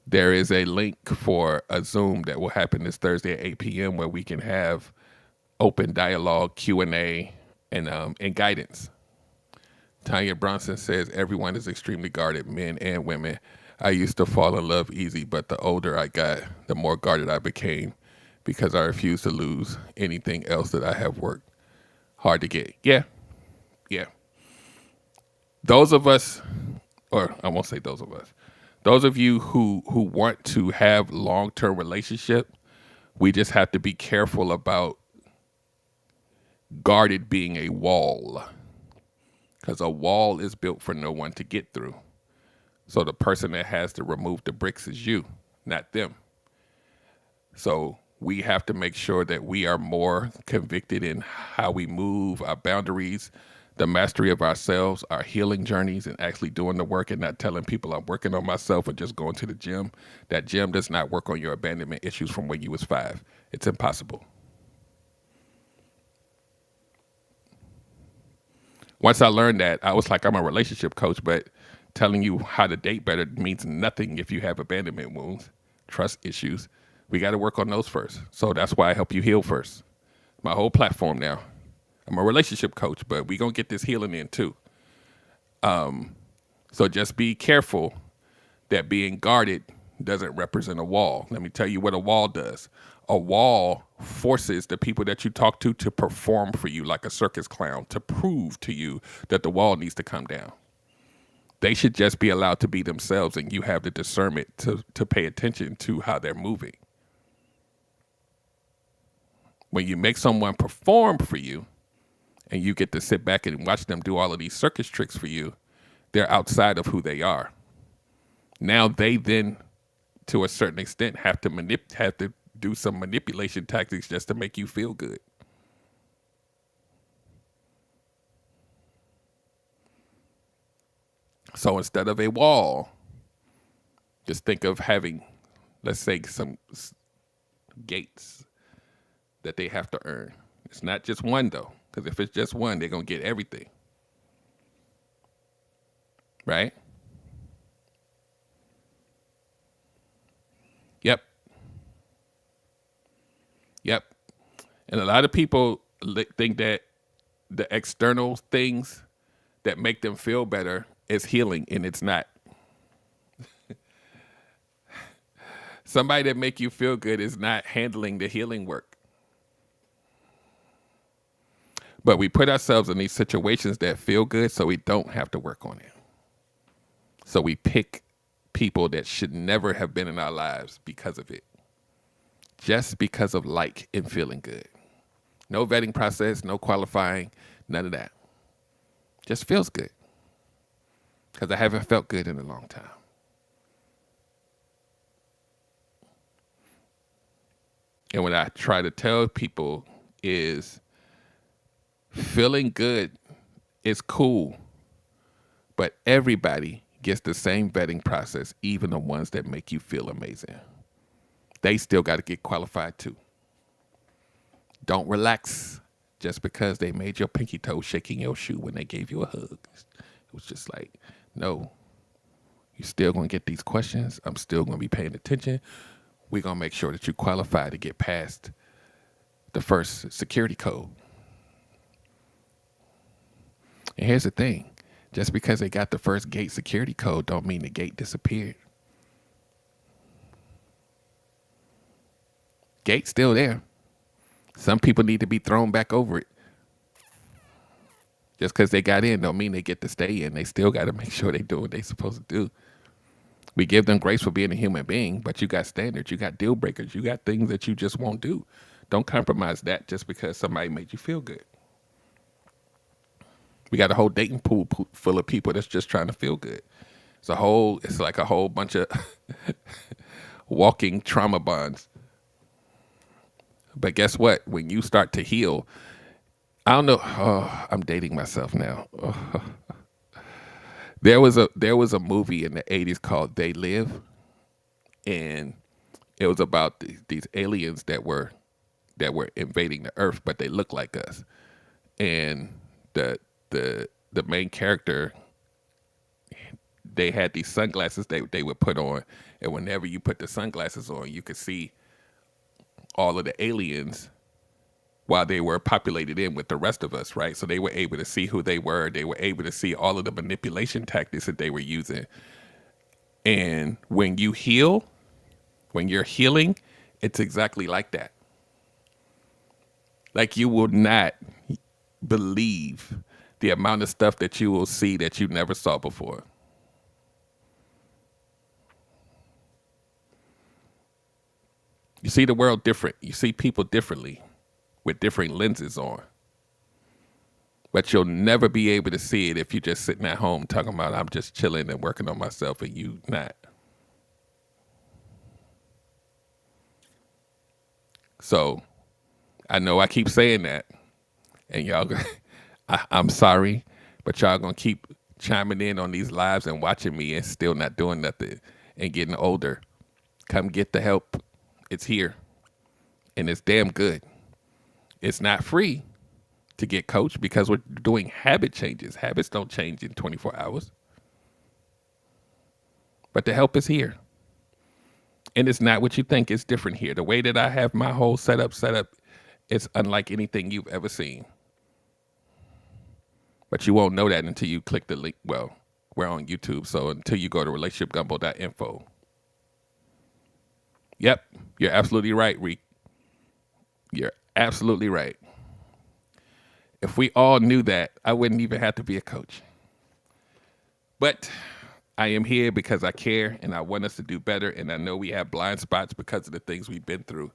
there is a link for a Zoom that will happen this Thursday at 8 p.m. where we can have open dialogue, Q&A, and guidance. Tanya Bronson says, everyone is extremely guarded, men and women. I used to fall in love easy, but the older I got, the more guarded I became because I refuse to lose anything else that I have worked hard to get. Yeah. Those of us, or I won't say those of us, those of you who want to have long-term relationship, we just have to be careful about guarded being a wall, because a wall is built for no one to get through. So the person that has to remove the bricks is you, not them. So we have to make sure that we are more convicted in how we move, our boundaries, the mastery of ourselves, our healing journeys, and actually doing the work and not telling people I'm working on myself or just going to the gym. That gym does not work on your abandonment issues from when you was 5. It's impossible. Once I learned that, I was like, I'm a relationship coach, but telling you how to date better means nothing if you have abandonment wounds, trust issues. We got to work on those first. So that's why I help you heal first. My whole platform now. I'm a relationship coach, but we're going to get this healing in too. So just be careful that being guarded doesn't represent a wall. Let me tell you what a wall does. A wall forces the people that you talk to perform for you like a circus clown, to prove to you that the wall needs to come down. They should just be allowed to be themselves, and you have the discernment to pay attention to how they're moving. When you make someone perform for you and you get to sit back and watch them do all of these circus tricks for you, they're outside of who they are. Now they then, to a certain extent, have to do some manipulation tactics just to make you feel good. So instead of a wall, just think of having, let's say, some gates that they have to earn. It's not just one, though, because if it's just one, they're going to get everything. Right? Yep. And a lot of people think that the external things that make them feel better is healing, and it's not. Somebody that make you feel good is not handling the healing work. But we put ourselves in these situations that feel good so we don't have to work on it. So we pick people that should never have been in our lives because of it. Just because of like and feeling good. No vetting process, no qualifying, none of that. Just feels good. Because I haven't felt good in a long time. And what I try to tell people is feeling good is cool, but everybody gets the same vetting process, even the ones that make you feel amazing. They still got to get qualified too. Don't relax just because they made your pinky toe shaking your shoe when they gave you a hug. It was just like, no, you're still going to get these questions. I'm still going to be paying attention. We're going to make sure that you qualify to get past the first security code. And here's the thing. Just because they got the first gate security code don't mean the gate disappeared. Gate's still there. Some people need to be thrown back over it. Just because they got in don't mean they get to stay in. They still got to make sure they do what they supposed to do. We give them grace for being a human being, but you got standards, you got deal breakers, you got things that you just won't do. Don't compromise that just because somebody made you feel good. We got a whole dating pool full of people that's just trying to feel good. It's like a whole bunch of walking trauma bonds. But guess what? When you start to heal, I don't know. Oh, I'm dating myself now. Oh. There was a movie in the 80s called They Live, and it was about these aliens that were invading the earth, but they look like us. And the main character, they had these sunglasses they would put on, and whenever you put the sunglasses on, you could see all of the aliens while they were populated in with the rest of us, right? So they were able to see who they were. They were able to see all of the manipulation tactics that they were using. And when you heal, when you're healing, it's exactly like that. Like you will not believe the amount of stuff that you will see that you never saw before. You see the world different. You see people differently with different lenses on. But you'll never be able to see it if you're just sitting at home talking about I'm just chilling and working on myself and you not. So I know I keep saying that, and y'all, I'm sorry, but y'all gonna keep chiming in on these lives and watching me and still not doing nothing and getting older. Come get the help. It's here, and it's damn good. It's not free to get coached because we're doing habit changes. Habits don't change in 24 hours. But the help is here. And it's not what you think. It's different here. The way that I have my whole setup, it's unlike anything you've ever seen. But you won't know that until you click the link. Well, we're on YouTube, so until you go to relationshipgumbo.info. Yep, you're absolutely right, Reek. You're absolutely right. If we all knew that, I wouldn't even have to be a coach. But I am here because I care and I want us to do better, and I know we have blind spots because of the things we've been through.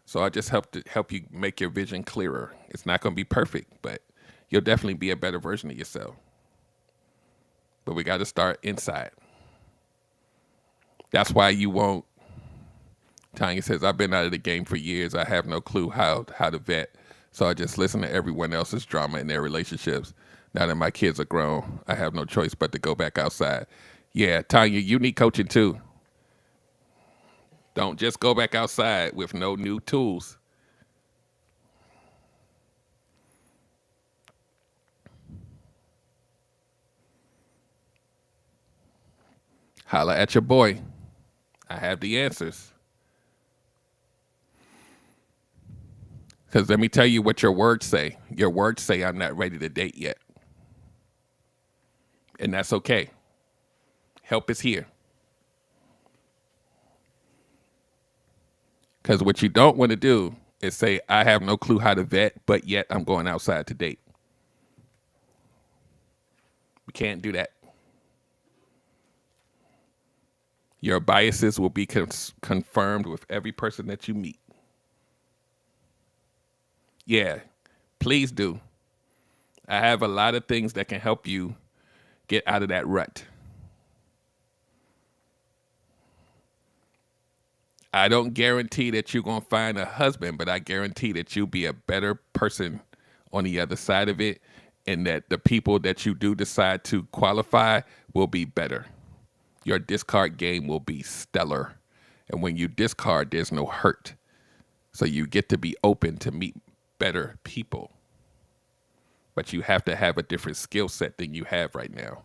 So I just help you make your vision clearer. It's not going to be perfect, but you'll definitely be a better version of yourself. But we got to start inside. That's why you won't. Tanya says, I've been out of the game for years. I have no clue how to vet. So I just listen to everyone else's drama in their relationships. Now that my kids are grown, I have no choice but to go back outside. Yeah, Tanya, you need coaching too. Don't just go back outside with no new tools. Holla at your boy. I have the answers. Because let me tell you what your words say. Your words say, I'm not ready to date yet. And that's okay. Help is here. Because what you don't want to do is say, I have no clue how to vet, but yet I'm going outside to date. We can't do that. Your biases will be confirmed with every person that you meet. Yeah, please do. I have a lot of things that can help you get out of that rut. I don't guarantee that you're going to find a husband, but I guarantee that you'll be a better person on the other side of it, and that the people that you do decide to qualify will be better. Your discard game will be stellar. And when you discard, there's no hurt. So you get to be open to meet better people. But you have to have a different skill set than you have right now.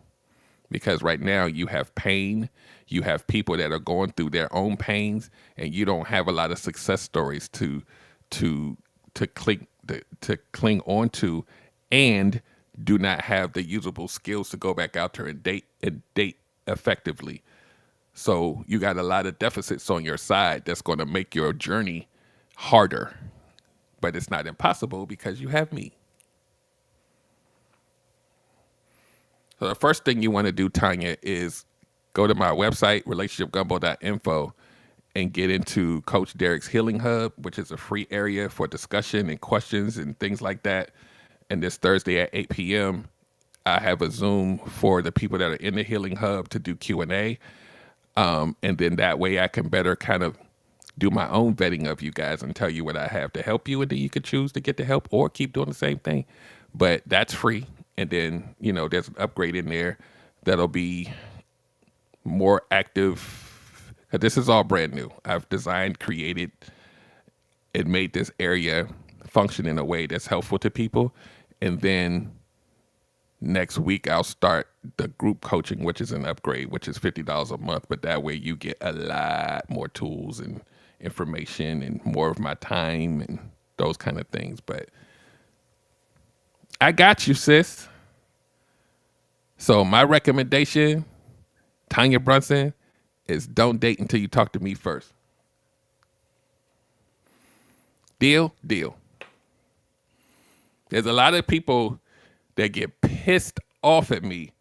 Because right now you have pain, you have people that are going through their own pains, and you don't have a lot of success stories to cling onto and do not have the usable skills to go back out there and date effectively. So you got a lot of deficits on your side that's going to make your journey harder. But it's not impossible because you have me. So the first thing you want to do, Tanya, is go to my website, relationshipgumbo.info, and get into Coach Derek's Healing Hub, which is a free area for discussion and questions and things like that. And this Thursday at 8 p.m., I have a Zoom for the people that are in the Healing Hub to do Q&A. And then that way I can better kind of do my own vetting of you guys and tell you what I have to help you. And then you could choose to get the help or keep doing the same thing. But that's free. And then, there's an upgrade in there that'll be more active. This is all brand new. I've designed, created, and made this area function in a way that's helpful to people. And then next week, I'll start the group coaching, which is an upgrade, which is $50 a month. But that way you get a lot more tools and information and more of my time and those kind of things. But I got you, sis. So my recommendation, Tanya Brunson, is don't date until you talk to me first. Deal? Deal. There's a lot of people that get pissed off at me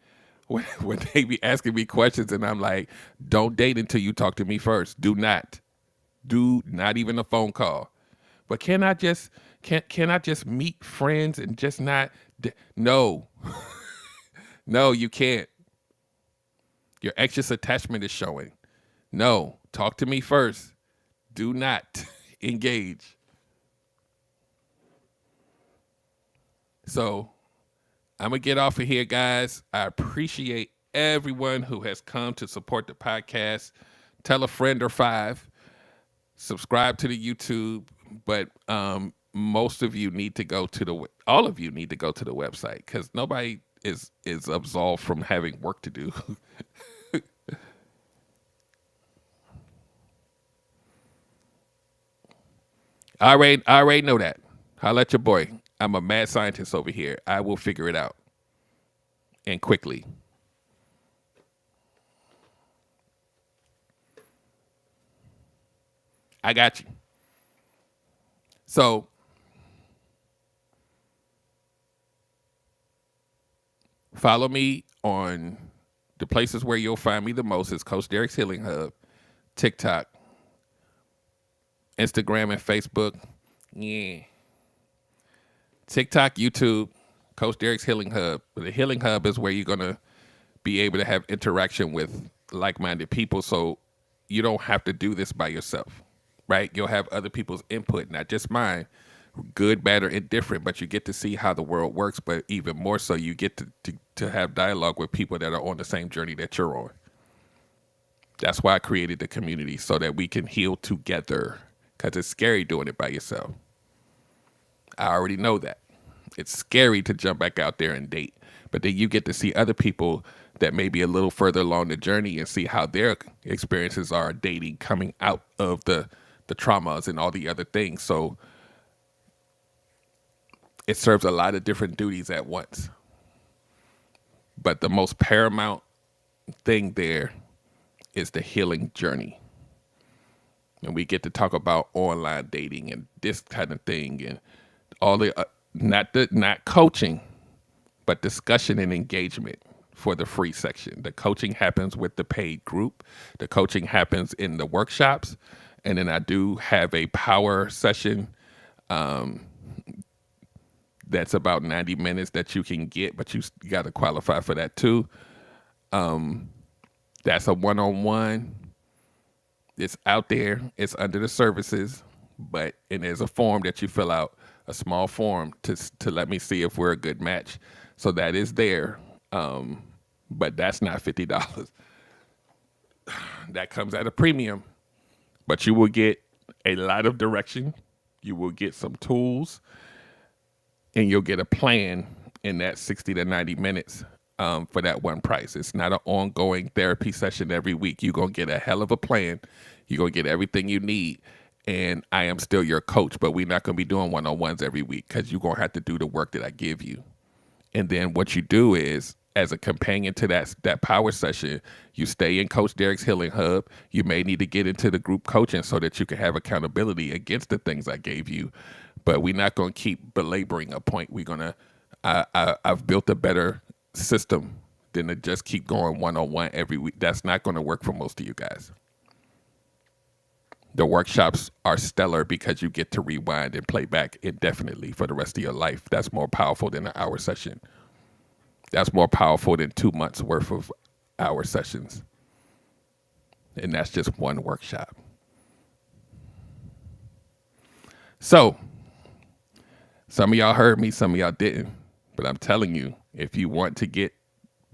when they be asking me questions, and I'm like, don't date until you talk to me first. Do not even a phone call. But can I just meet friends and just not? No, no, you can't. Your anxious attachment is showing. No, talk to me first. Do not engage. So I'm going to get off of here, guys. I appreciate everyone who has come to support the podcast. Tell a friend or five. Subscribe to the YouTube. But most of you need to go to all of you need to go to the website because nobody is absolved from having work to do. I already know that. Holla at your boy. I'm a mad scientist over here. I will figure it out. And quickly. I got you. So, follow me on the places where you'll find me the most is Coach Derek's Healing Hub, TikTok, Instagram, and Facebook. Yeah. TikTok, YouTube, Coach Derek's Healing Hub. The Healing Hub is where you're going to be able to have interaction with like-minded people so you don't have to do this by yourself, right? You'll have other people's input, not just mine, good, bad, or indifferent, but you get to see how the world works, but even more so, you get to have dialogue with people that are on the same journey that you're on. That's why I created the community, so that we can heal together, because it's scary doing it by yourself. I already know that. It's scary to jump back out there and date, but then you get to see other people that may be a little further along the journey and see how their experiences are dating, coming out of the traumas and all the other things. So it serves a lot of different duties at once. But the most paramount thing there is the healing journey. And we get to talk about online dating and this kind of thing and all the not coaching, but discussion and engagement for the free section. The coaching happens with the paid group. The coaching happens in the workshops. And then I do have a power session that's about 90 minutes that you can get, but you got to qualify for that too. That's a one-on-one. It's out there. It's under the services, and there's a form that you fill out, a small form to let me see if we're a good match. So that is there, but that's not $50. That comes at a premium, but you will get a lot of direction. You will get some tools, and you'll get a plan in that 60 to 90 minutes for that one price. It's not an ongoing therapy session every week. You're going to get a hell of a plan. You're going to get everything you need. And I am still your coach, but we're not going to be doing one-on-ones every week because you're going to have to do the work that I give you. And then what you do is, as a companion to that power session, you stay in Coach Derek's Healing Hub. You may need to get into the group coaching so that you can have accountability against the things I gave you. But we're not going to keep belaboring a point. We're going to, I've built a better system than to just keep going one-on-one every week. That's not going to work for most of you guys. The workshops are stellar because you get to rewind and play back indefinitely for the rest of your life. That's more powerful than an hour session. That's more powerful than 2 months worth of hour sessions. And that's just one workshop. So, some of y'all heard me, some of y'all didn't. But I'm telling you, if you want to get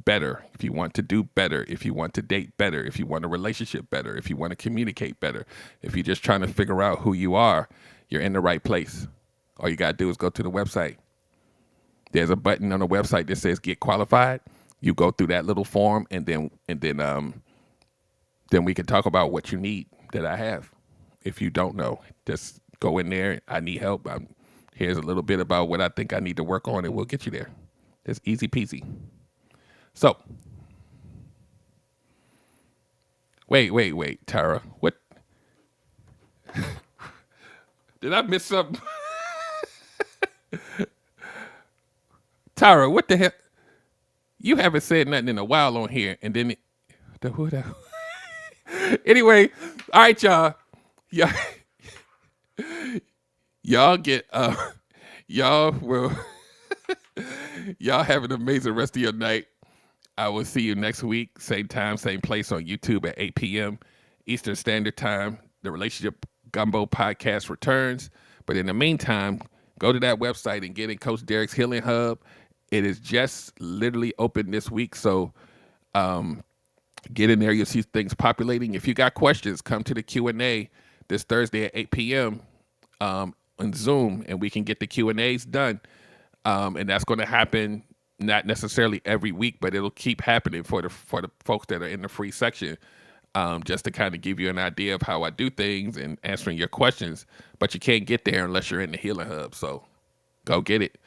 better, if you want to do better, if you want to date better, if you want a relationship better, if you want to communicate better, if you're just trying to figure out who you are, you're in the right place. All you got to do is go to the website. There's a button on the website that says get qualified. You go through that little form and then we can talk about what you need that I have. If you don't know, just go in there. I need help. Here's a little bit about what I think I need to work on and we'll get you there. It's easy peasy. So, wait, Tara. What? Did I miss something? Tara, what the hell? You haven't said nothing in a while on here, and then anyway, all right, y'all. Y'all get y'all will y'all have an amazing rest of your night. I will see you next week, same time, same place on YouTube at 8 p.m. Eastern Standard Time. The Relationship Gumbo podcast returns. But in the meantime, go to that website and get in Coach Derek's Healing Hub. It is just literally open this week. So get in there. You'll see things populating. If you got questions, come to the Q&A this Thursday at 8 p.m. On Zoom, and we can get the Q&As done. And that's going to happen not necessarily every week, but it'll keep happening for the folks that are in the free section, just to kind of give you an idea of how I do things and answering your questions. But you can't get there unless you're in the Healing Hub. So go get it.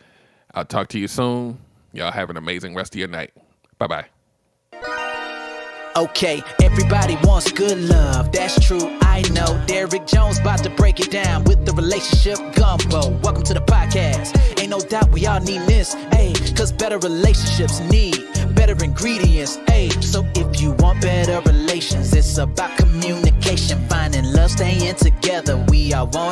I'll talk to you soon. Y'all have an amazing rest of your night. Bye-bye. Okay, everybody wants good love, that's true, I know. Derrick Jones about to break it down with the relationship gumbo. Welcome to the podcast. Ain't no doubt we all need this, cause better relationships need better ingredients, so if you want better relations, it's about communication, finding love, staying together. We all want